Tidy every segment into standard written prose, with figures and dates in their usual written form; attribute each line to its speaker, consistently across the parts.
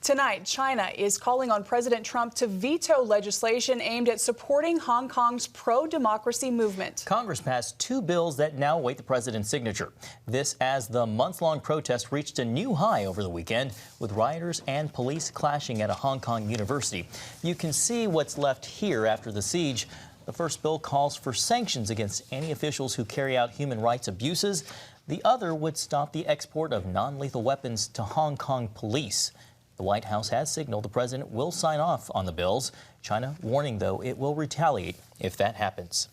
Speaker 1: Tonight, China is calling on President Trump to veto legislation aimed at supporting Hong Kong's pro-democracy movement.
Speaker 2: Congress passed two bills that now await the president's signature. This as the months-long protest reached a new high over the weekend, with rioters and police clashing at a Hong Kong university. You can see what's left here after the siege. The first bill calls for sanctions against any officials who carry out human rights abuses. The other would stop the export of non-lethal weapons to Hong Kong police. The White House has signaled the president will sign off on the bills. China warning, though, it will retaliate if that happens.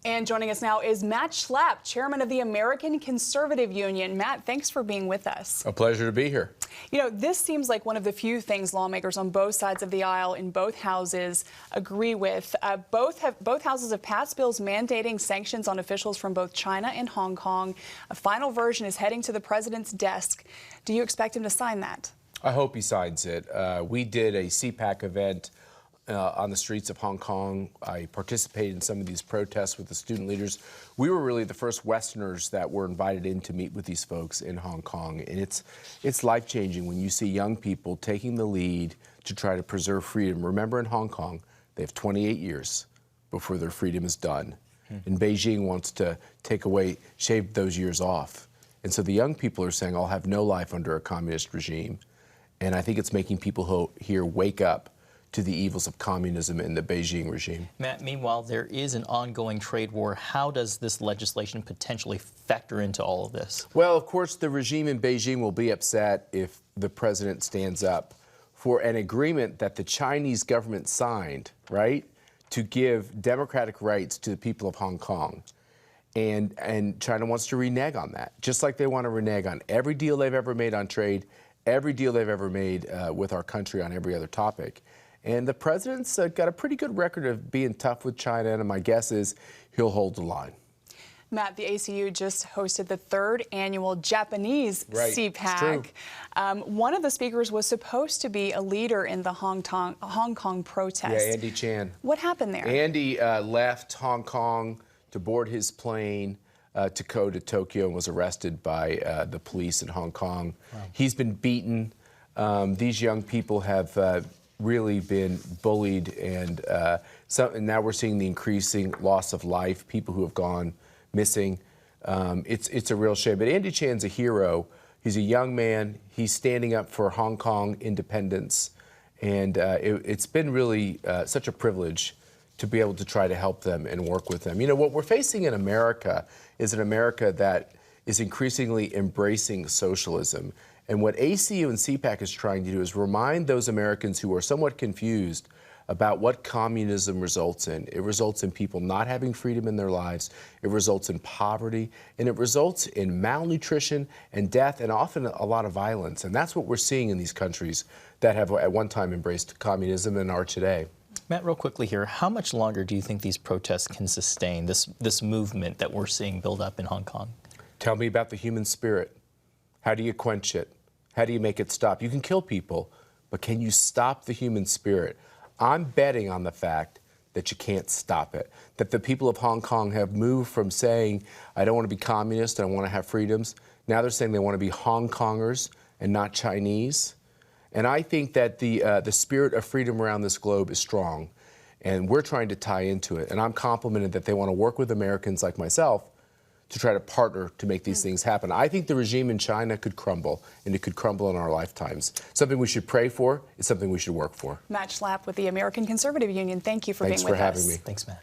Speaker 1: And joining us now is Matt Schlapp, chairman of the American Conservative Union. Matt, thanks for being with us.
Speaker 3: A pleasure to be here.
Speaker 1: You know, this seems like one of the few things lawmakers on both sides of the aisle in both houses agree with. Both houses have passed bills mandating sanctions on officials from both China and Hong Kong. A final version is heading to the president's desk. Do you expect him to sign that?
Speaker 3: I hope he signs it. We did a CPAC event on the streets of Hong Kong. I participated in some of these protests with the student leaders. We were really the first Westerners that were invited in to meet with these folks in Hong Kong. And it's life-changing when you see young people taking the lead to try to preserve freedom. Remember, in Hong Kong, they have 28 years before their freedom is done. And Beijing wants to shave those years off. And so the young people are saying, I'll have no life under a communist regime. And I think it's making people here wake up to the evils of communism and the Beijing regime.
Speaker 2: Matt, meanwhile, there is an ongoing trade war. How does this legislation potentially factor into all of this?
Speaker 3: Well, of course, the regime in Beijing will be upset if the president stands up for an agreement that the Chinese government signed, right, to give democratic rights to the people of Hong Kong. And China wants to renege on that, just like they want to renege on every deal they've ever made on trade, every deal they've ever made with our country on every other topic. And the president's got a pretty good record of being tough with China, and my guess is he'll hold the line.
Speaker 1: Matt, the ACU just hosted the third annual Japanese CPAC. One of the speakers was supposed to be a leader in the Hong Kong protest.
Speaker 3: Yeah, Andy Chan.
Speaker 1: What happened there?
Speaker 3: Andy left Hong Kong to board his plane to go to Tokyo and was arrested by the police in Hong Kong. Wow. He's been beaten. These young people have really been bullied, and now we're seeing the increasing loss of life, people who have gone missing. It's a real shame. But Andy Chan's a hero. He's a young man. He's standing up for Hong Kong independence. And it's been really such a privilege to be able to try to help them and work with them. You know, what we're facing in America is an America that is increasingly embracing socialism. And what ACU and CPAC is trying to do is remind those Americans who are somewhat confused about what communism results in. It results in people not having freedom in their lives. It results in poverty, and it results in malnutrition and death, and often a lot of violence. And that's what we're seeing in these countries that have at one time embraced communism and are today.
Speaker 2: Matt, real quickly here, how much longer do you think these protests can sustain, this movement that we're seeing build up in Hong Kong?
Speaker 3: Tell me about the human spirit. How do you quench it? How do you make it stop? You can kill people, but can you stop the human spirit? I'm betting on the fact that you can't stop it, that the people of Hong Kong have moved from saying, I don't want to be communist, I want to have freedoms. Now they're saying they want to be Hong Kongers and not Chinese. And I think that the spirit of freedom around this globe is strong, and we're trying to tie into it. And I'm complimented that they want to work with Americans like myself to try to partner to make these things happen. I think the regime in China could crumble, and it could crumble in our lifetimes. Something we should pray for. It's something we should work for.
Speaker 1: Matt Schlapp with the American Conservative Union. Thank you for being with us.
Speaker 3: Thanks for having me.
Speaker 2: Thanks, Matt.